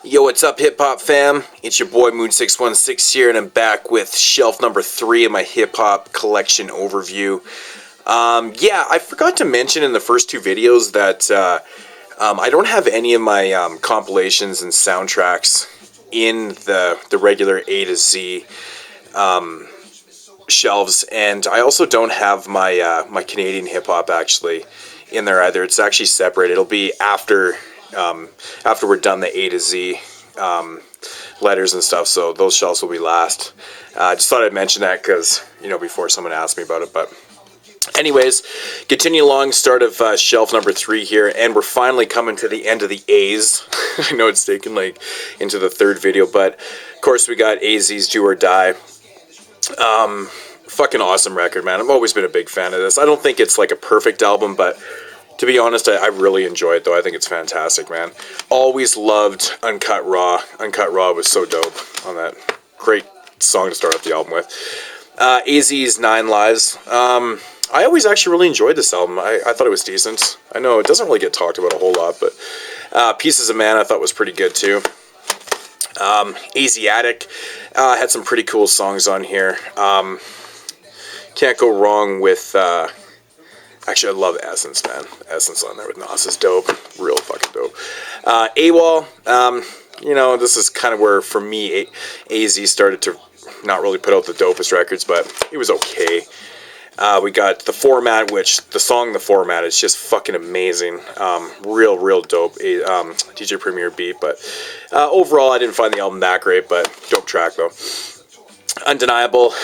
Yo, what's up, hip hop fam? It's your boy Moon616 here, and I'm back with shelf number 3 of my hip hop collection overview. Yeah, I forgot to mention in the first two videos that I don't have any of my compilations and soundtracks in the regular A to Z shelves, and I also don't have my my Canadian hip hop actually in there either. It's actually separate. It'll be after we're done the A to Z letters and stuff, so those shelves will be last. Just thought I'd mention that because, before someone asked me about it. But anyways, continue along, start of shelf number 3 here, and we're finally coming to the end of the A's. I know it's taken into the third video, but of course we got AZ's Do or Die. Fucking awesome record, man. I've always been a big fan of this. I don't think it's like a perfect album, but to be honest, I really enjoy it, though. I think it's fantastic, man. Always loved Uncut Raw. Uncut Raw was so dope on that. Great song to start off the album with. AZ's 9 Lives. I always actually really enjoyed this album. I thought it was decent. I know it doesn't really get talked about a whole lot, but Pieces of Man I thought was pretty good, too. Asiatic had some pretty cool songs on here. Can't go wrong with... Actually, I love Essence, man. Essence on there with Nas is dope. Real fucking dope. AWOL, this is kind of where, for me, AZ started to not really put out the dopest records, but it was okay. We got The Format, which the song The Format is just fucking amazing. Real dope. DJ Premier beat, but overall, I didn't find the album that great, but dope track, though. Undeniable.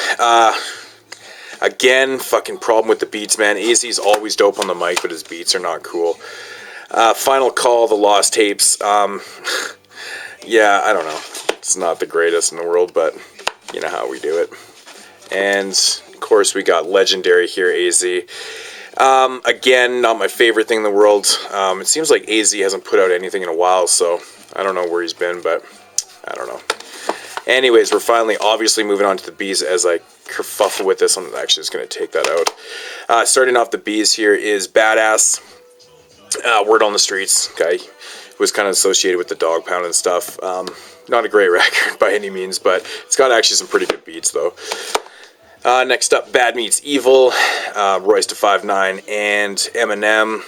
Again, fucking problem with the beats, man. AZ's always dope on the mic, but his beats are not cool. Final Call, The Lost Tapes. Yeah, I don't know. It's not the greatest in the world, but you know how we do it. And, of course, we got Legendary here, AZ. Again, not my favorite thing in the world. It seems like AZ hasn't put out anything in a while, so I don't know where he's been, but I don't know. Anyways, we're finally obviously moving on to the B's as I kerfuffle with this. I'm actually just going to take that out. Starting off the B's here is Badass. Word on the Streets. Guy was kind of associated with the Dog Pound and stuff. Not a great record by any means, but it's got actually some pretty good beats though. Next up, Bad Meets Evil, Royce da 5'9", and Eminem.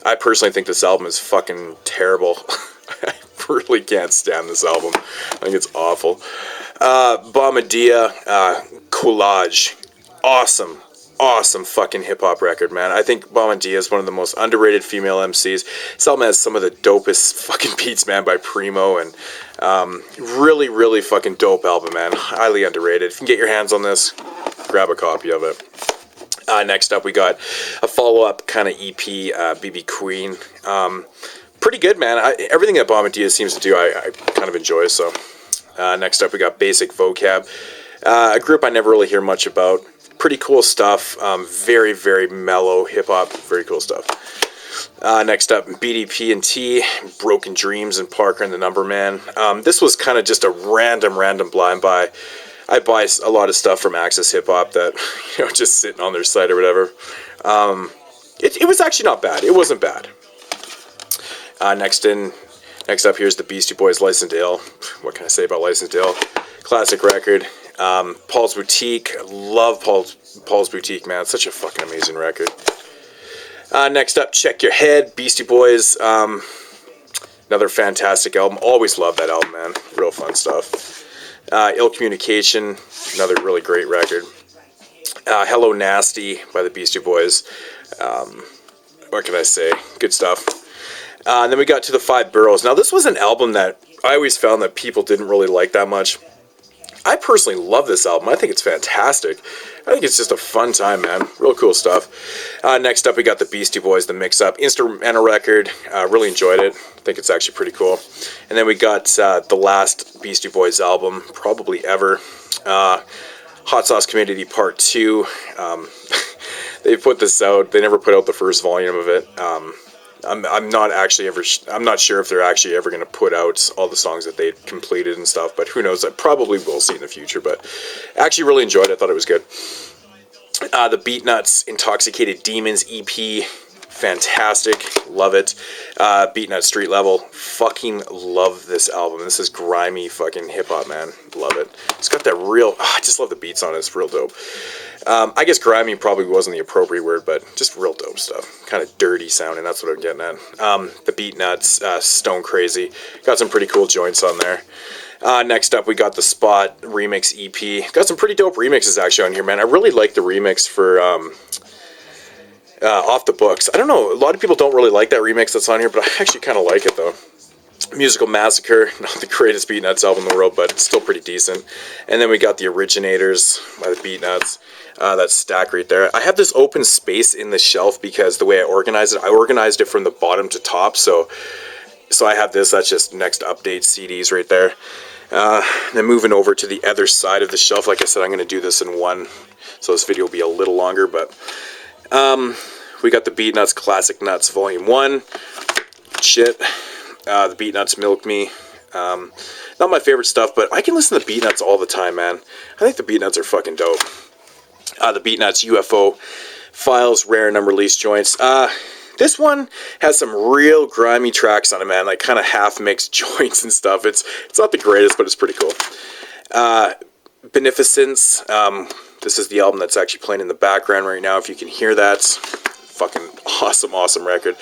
I personally think this album is fucking terrible. I really can't stand this album. I think it's awful. Bombardia, Collage. Awesome fucking hip-hop record, man. I think Bombardia is one of the most underrated female MCs. This album has some of the dopest fucking beats, man, by Primo, and really fucking dope album, man. Highly underrated. If you can get your hands on this, grab a copy of it. Next up, we got a follow-up kind of EP, BB Queen. Pretty good, man. Everything that Bombardia seems to do, I kind of enjoy, so... next up, we got Basic Vocab, a group I never really hear much about. Pretty cool stuff. Very mellow hip-hop. Very cool stuff. Next up, BDP and T, Broken Dreams, and Parker and the Number Man. This was kind of just a random blind buy. I buy a lot of stuff from Access Hip Hop that, just sitting on their site or whatever. It was actually not bad. It wasn't bad. Next up, here's the Beastie Boys, License to Ill. What can I say about License to Ill? Classic record. Paul's Boutique. Love Paul's Boutique, man. It's such a fucking amazing record. Next up, Check Your Head, Beastie Boys. Another fantastic album. Always loved that album, man. Real fun stuff. Ill Communication. Another really great record. Hello Nasty by the Beastie Boys. What can I say? Good stuff. And then we got to the 5 Boroughs. Now, this was an album that I always found that people didn't really like that much. I personally love this album. I think it's fantastic. I think it's just a fun time, man. Real cool stuff. Next up, we got the Beastie Boys, the mix-up. Instrumental record. Really enjoyed it. I think it's actually pretty cool. And then we got the last Beastie Boys album, probably ever. Hot Sauce Community Part 2. They put this out. They never put out the first volume of it. I'm not sure if they're actually ever going to put out all the songs that they completed and stuff, but who knows? I probably will see in the future, but I actually really enjoyed it. I thought it was good. The Beatnuts Intoxicated Demons EP, fantastic, love it. Beaten at street level, fucking love this album. This is grimy fucking hip hop, man, love it. It's got that real, I just love the beats on it, it's real dope. I guess grimy probably wasn't the appropriate word, but just real dope stuff. Kind of dirty sounding, that's what I'm getting at. The beat nuts, stone crazy. Got some pretty cool joints on there. Next up, we got the Spot Remix EP. Got some pretty dope remixes actually on here, man. I really like the remix for Off the Books. I don't know, a lot of people don't really like that remix that's on here, but I actually kind of like it though. Musical Massacre, not the greatest Beat Nuts album in the world, but it's still pretty decent. And then we got the Originators by the Beat Nuts. That stack right there. I have this open space in the shelf because the way I organized it from the bottom to top. So I have this. That's just next update CDs right there. Then moving over to the other side of the shelf. Like I said, I'm going to do this in one, so this video will be a little longer. But we got the Beat Nuts Classic Nuts Volume 1. Shit. The Beat Nuts Milk Me. Not my favorite stuff, but I can listen to Beat Nuts all the time, man. I think the Beat Nuts are fucking dope. The Beat Nuts UFO Files Rare and Unreleased Joints. This one has some real grimy tracks on it, man. Like kind of half mixed joints and stuff. It's not the greatest, but it's pretty cool. Beneficence. This is the album that's actually playing in the background right now. If you can hear that, fucking awesome record.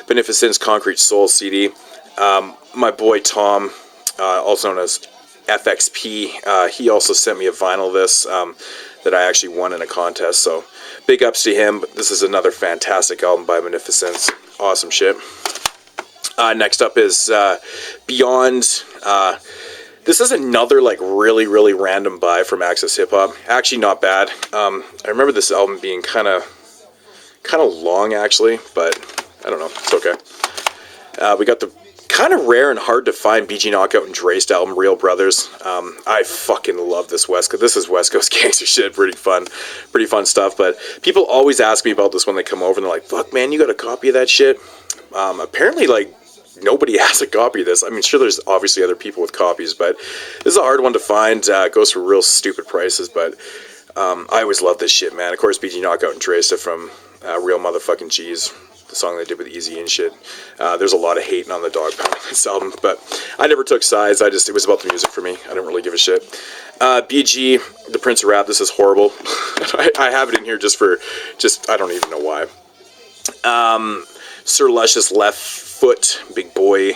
Beneficence Concrete Soul CD. My boy Tom, also known as FXP, he also sent me a vinyl of this that I actually won in a contest, so big ups to him. This is another fantastic album by Beneficence. Awesome shit. Next up is Beyond. This is another like really random buy from Access Hip Hop. Actually not bad. I remember this album being kind of long actually, but I don't know, it's okay. We got the kind of rare and hard to find BG Knockout and Draced album, Real Brothers. I fucking love this West Coast. This is West Coast gangster shit. Pretty fun stuff. But people always ask me about this when they come over, and they're like, "Fuck, man, you got a copy of that shit?" Apparently, like nobody has a copy of this. I mean, sure, there's obviously other people with copies, but this is a hard one to find. It goes for real stupid prices, but I always love this shit, man. Of course, BG Knockout and Draced from Real Motherfucking G's. The song they did with Easy and shit. There's a lot of hating on the Dog Pound on this album, but I never took sides. It was about the music for me. I didn't really give a shit. BG, The Prince of Rap. This is horrible. I have it in here just I don't even know why. Sir Luscious Left Foot, Big Boy.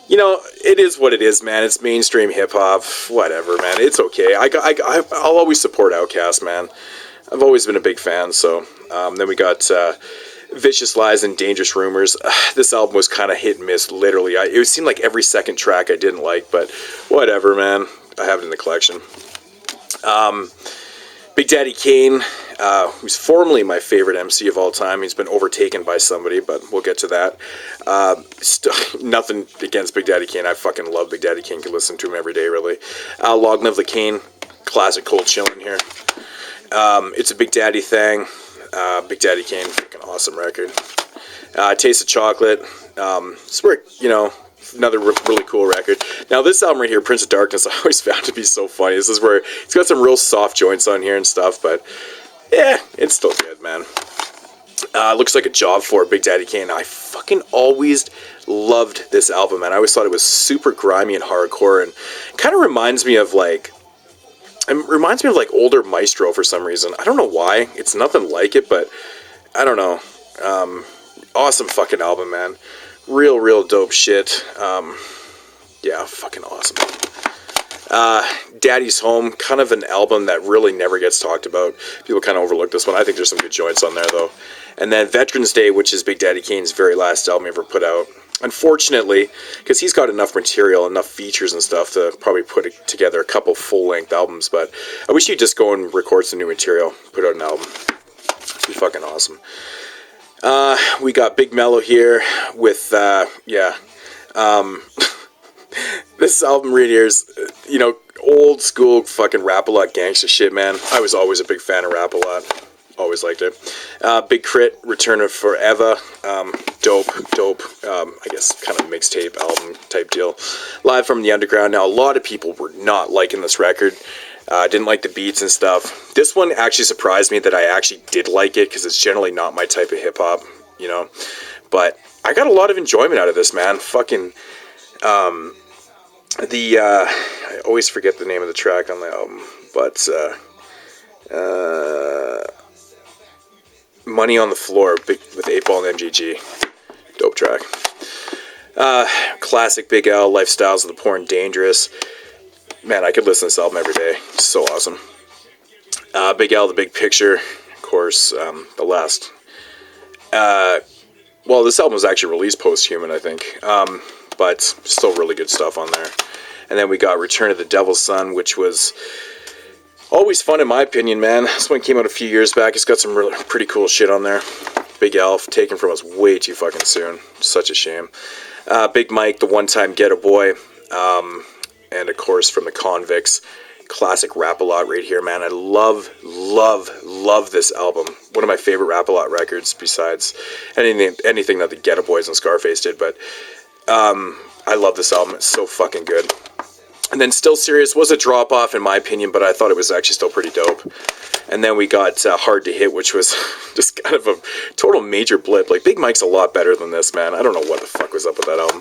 You know, it is what it is, man. It's mainstream hip hop. Whatever, man. It's okay. I'll always support Outkast, man. I've always been a big fan. So then we got Vicious Lies and Dangerous Rumors. This album was kind of hit and miss, literally. It seemed like every second track I didn't like, but whatever, man. I have it in the collection. Big Daddy Kane, who's formerly my favorite MC of all time. He's been overtaken by somebody, but we'll get to that. Nothing against Big Daddy Kane. I fucking love Big Daddy Kane. Can listen to him every day, really. Long Live the Kane, classic cold chillin' here. It's a Big Daddy thing. Big Daddy Kane, fucking awesome record. Taste of Chocolate. It's where, you know, another really cool record. Now this album right here, Prince of Darkness, I always found to be so funny. This is where it's got some real soft joints on here and stuff, but yeah, it's still good, man. Looks like a job for Big Daddy Kane. I fucking always loved this album, man. I always thought it was super grimy and hardcore, and kind of reminds me of like older Maestro for some reason. I don't know why. It's nothing like it, but I don't know. Awesome fucking album, man. Real dope shit. Yeah, fucking awesome. Daddy's Home, kind of an album that really never gets talked about. People kind of overlook this one. I think there's some good joints on there, though. And then Veterans Day, which is Big Daddy Kane's very last album he ever put out. Unfortunately, because he's got enough material, enough features and stuff to probably put together a couple full-length albums, but I wish he'd just go and record some new material, put out an album. It'd be fucking awesome. We got Big Mello here with, this album right here is, you know, old school fucking Rap-A-Lot gangster shit, man. I was always a big fan of Rap-A-Lot. Always liked it. Big Crit, Return of Forever. Dope. I guess kind of mixtape album type deal. Live from the Underground. Now, a lot of people were not liking this record. Didn't like the beats and stuff. This one actually surprised me that I actually did like it, because it's generally not my type of hip hop, you know. But I got a lot of enjoyment out of this, man. Fucking I always forget the name of the track on the album, but Money on the Floor with 8-Ball and MGG, dope track. Classic Big L, Lifestyles of the Poor and Dangerous. Man, I could listen to this album every day. It's so awesome. Big L, The Big Picture, of course. The last. Well, this album was actually released post-human, I think. But still really good stuff on there. And then we got Return of the Devil's Son, which was always fun in my opinion, man. This one came out a few years back. It's got some really pretty cool shit on there. Big Elf, taken from us way too fucking soon. Such a shame. Big Mike, The One-Time Ghetto Boy. And of course from the Convicts. Classic Rap-A-Lot right here, man. I love this album. One of my favorite Rap-A-Lot records, besides anything that the Ghetto Boys and Scarface did. But I love this album. It's so fucking good. And then Still Serious was a drop-off in my opinion, but I thought it was actually still pretty dope. And then we got Hard to Hit, which was just kind of a total major blip. Like, Big Mike's a lot better than this, man. I don't know what the fuck was up with that album.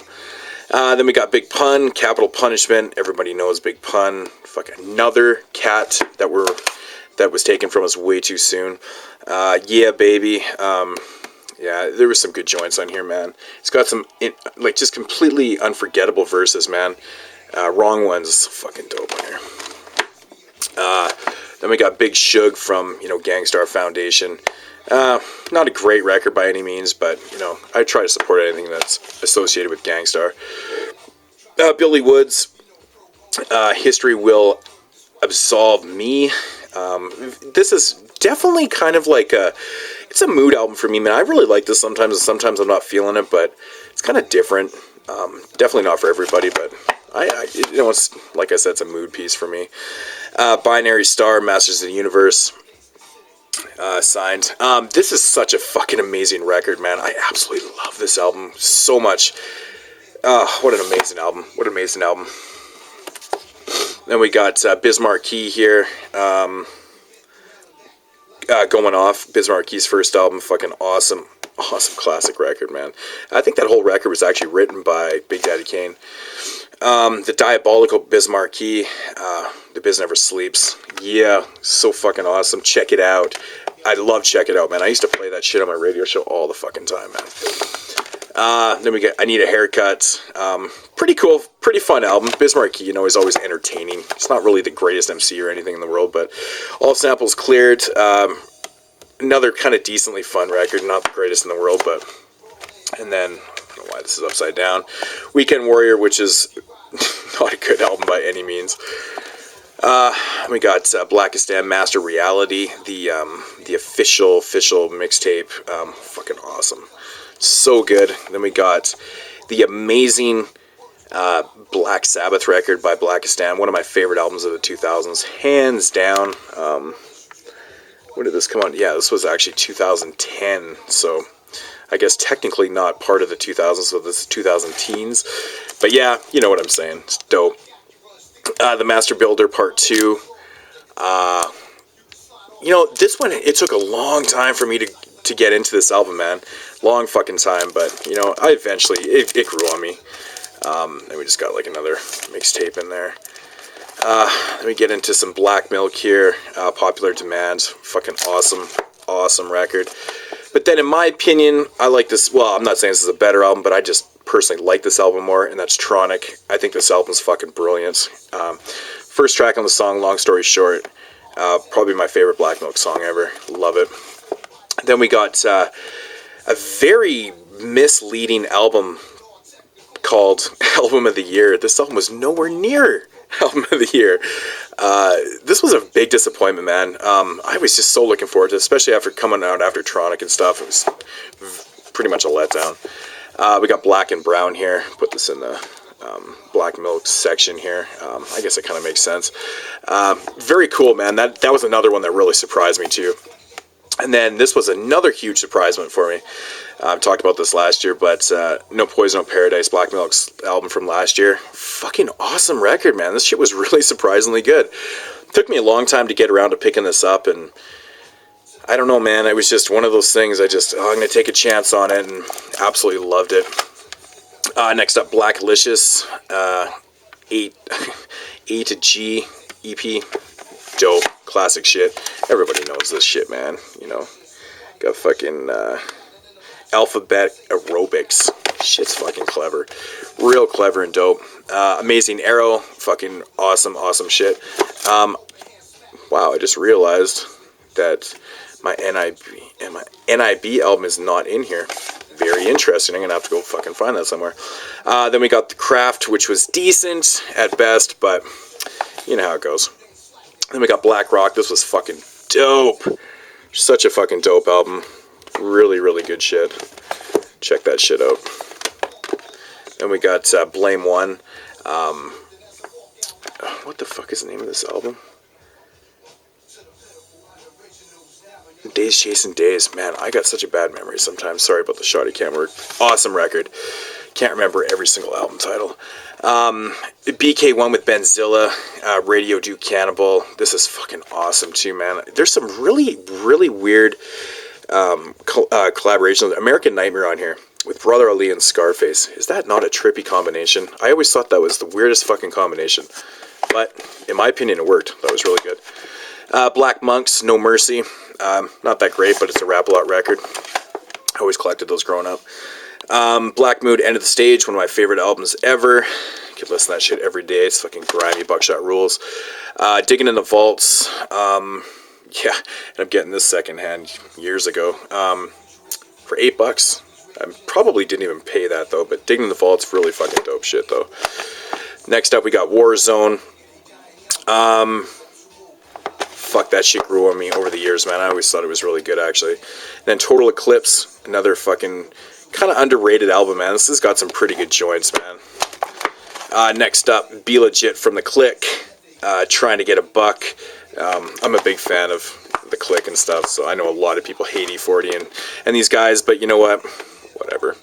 Then we got Big Pun, Capital Punishment. Everybody knows Big Pun. Fuck, another cat that was taken from us way too soon. Yeah, Baby. Yeah, there was some good joints on here, man. It's got some like just completely unforgettable verses, man. Wrong Ones, fucking dope on here. Then we got Big Suge from, Gangstar Foundation. Not a great record by any means, but, I try to support anything that's associated with Gangstar. Billy Woods, History Will Absolve Me. This is definitely kind of like it's a mood album for me, man. I really like this sometimes, and sometimes I'm not feeling it, but it's kind of different. Definitely not for everybody, but it's like I said, it's a mood piece for me. Binary Star, Masters of the Universe, signed. This is such a fucking amazing record, man. I absolutely love this album so much. What an amazing album. What an amazing album. Then we got Bismarck Key here. Going Off, Bismarck Key's first album. Fucking awesome classic record, man. I think that whole record was actually written by Big Daddy Kane. The Diabolical Bismarck Key, The Biz Never Sleeps. Yeah, so fucking awesome. Check It Out. I love Check It Out, man. I used to play that shit on my radio show all the fucking time, man. Then we get I Need a Haircut. Pretty cool, pretty fun album. Bismarck Key, is always entertaining. It's not really the greatest MC or anything in the world, but all samples cleared. Another kind of decently fun record. Not the greatest in the world, but... And then, I don't know why this is upside down. Weekend Warrior, which is not a good album by any means. We got Blackistan Master Reality, the official mixtape. Fucking awesome. So good. Then we got the amazing Black Sabbath record by Blackistan. One of my favorite albums of the 2000s. Hands down. When did this come on? Yeah, this was actually 2010. So I guess technically not part of the 2000s, so this is 2000 teens. But yeah, you know what I'm saying. It's dope. The Master Builder Part 2. This one, it took a long time for me to get into this album, man. Long fucking time, but, I eventually, it grew on me. And we just got, like, another mixtape in there. Let me get into some Black Milk here. Popular Demand. Fucking awesome record. But then, in my opinion, I like this. Well, I'm not saying this is a better album, but I just personally like this album more, and that's Tronic. I think this album's fucking brilliant. First track on the song, Long Story Short. Probably my favorite Black Milk song ever. Love it. Then we got a very misleading album called Album of the Year. This album was nowhere near Album of the Year. This was a big disappointment, man. I was just so looking forward to it, especially after coming out after Tronic and stuff. It was pretty much a letdown. We got Black and Brown here. Put this in the Black Milk section here. I guess it kind of makes sense. Very cool, man. That was another one that really surprised me too. And then this was another huge surprise one for me. I've talked about this last year, but No Poison, No Paradise, Black Milk's album from last year. Fucking awesome record, man. This shit was really surprisingly good. It took me a long time to get around to picking this up, and I don't know, man. It was just one of those things. I'm going to take a chance on it, and absolutely loved it. Next up, Blacklicious, A to G EP. Dope. Classic shit. Everybody knows this shit, man. You know, got fucking Alphabet Aerobics. Shit's fucking clever. Real clever and dope. Amazing Arrow. Fucking awesome, awesome shit. Wow, I just realized that my NIB album is not in here. Very interesting. I'm gonna have to go fucking find that somewhere. Then we got The Craft, which was decent at best, but you know how it goes. Then we got Black Rock. This was fucking dope. Such a fucking dope album. Really, really good shit. Check that shit out. Then we got Blame One. What the fuck is the name of this album? Days Chasing Days. Man, I got such a bad memory sometimes. Sorry about the shoddy camera. Awesome record. Can't remember every single album title. BK1 with Benzilla, Radio Do Cannibal. This is fucking awesome too, man. There's some really, really weird collaborations. American Nightmare on here with Brother Ali and Scarface. Is that not a trippy combination? I always thought that was the weirdest fucking combination. But in my opinion, it worked. That was really good. Black Monks, No Mercy. Not that great, but it's a Rap-A-Lot record. I always collected those growing up. Black Mood, End of the Stage, one of my favorite albums ever. Could listen to that shit every day. It's fucking grimy, Buckshot rules. Digging in the Vaults. Yeah, and I'm getting this secondhand years ago. For $8. I probably didn't even pay that though, but Digging in the Vaults, really fucking dope shit though. Next up, we got Warzone. Fuck, that shit grew on me over the years, man. I always thought it was really good, actually. And then Total Eclipse, another fucking kind of underrated album, man. This has got some pretty good joints, man. Next up, Be Legit from The Click. Trying to Get a Buck. I'm a big fan of The Click and stuff, so I know a lot of people hate E40 and these guys, but you know what? Whatever.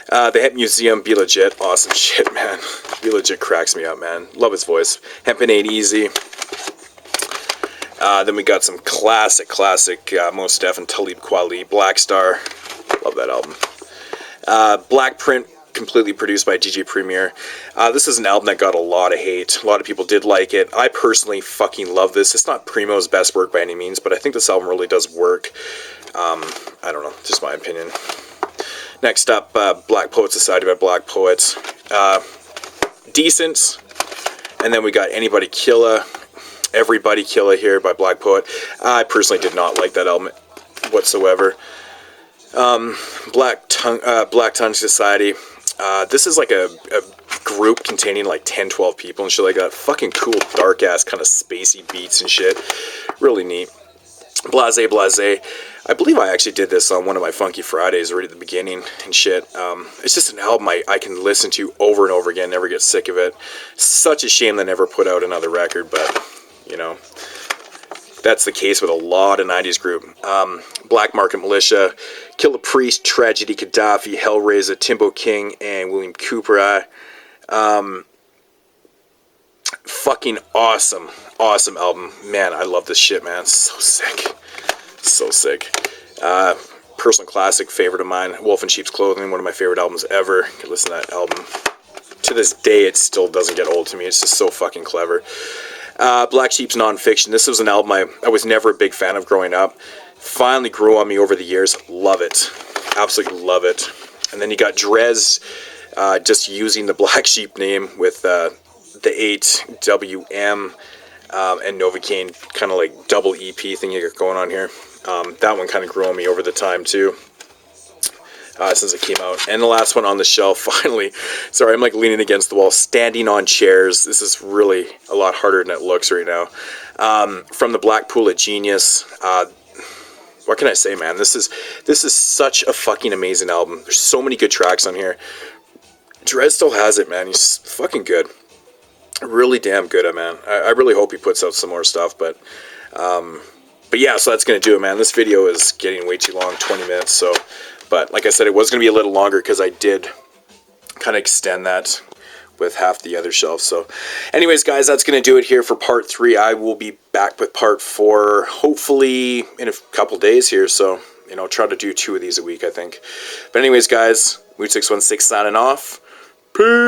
The Hemp Museum, Be Legit. Awesome shit, man. Be Legit cracks me up, man. Love his voice. Hempin' Ain't Easy. Then we got some classic Mos Def and Talib Kweli, Black Star. Love that album. Black Print, completely produced by DJ Premier. This is an album that got a lot of hate. A lot of people did like it. I personally fucking love this. It's not Primo's best work by any means, but I think this album really does work. I don't know, just my opinion. Next up, Black Poet Society by Black Poets. Decent. And then we got Anybody Killa, Everybody Killa here by Black Poet. I personally did not like that album whatsoever. Black Tongue Society. This is like a group containing like 10, 12 people and shit like that. Fucking cool, dark ass kind of spacey beats and shit. Really neat. Blase Blase. I believe I actually did this on one of my Funky Fridays right at the beginning and shit. It's just an album I can listen to over and over again, never get sick of it. Such a shame they never put out another record, but you know, that's the case with a lot of 90s group. Black Market Militia, Killer Priest, Tragedy Gaddafi, Hellraiser, Timbo King, and William Cooper. Fucking awesome album. Man, I love this shit, man. So sick. So sick. Personal classic, favorite of mine. Wolf in Sheep's Clothing, one of my favorite albums ever. You can listen to that album. To this day, it still doesn't get old to me. It's just so fucking clever. Black Sheep's Nonfiction. This was an album I was never a big fan of growing up. Finally grew on me over the years. Love it. Absolutely love it. And then you got Drez, just using the Black Sheep name with the 8WM and Novocaine, kind of like double EP thing you got going on here. That one kind of grew on me over the time too. Since it came out. And the last one on the shelf, finally. Sorry, I'm like leaning against the wall, Standing on Chairs. This is really a lot harder than it looks right now. From the Black Pool of Genius. What can I say, man? This is such a fucking amazing album. There's so many good tracks on here. Drez still has it, man. He's fucking good. Really damn good, man. I really hope he puts out some more stuff, but But yeah, so that's going to do it, man. This video is getting way too long, 20 minutes. So, but like I said, it was going to be a little longer because I did kind of extend that with half the other shelf. So anyways, guys, that's going to do it here for part 3. I will be back with part 4 hopefully in a couple days here. So, you know, try to do 2 of these a week, I think. But anyways, guys, Mood616 signing off. Peace.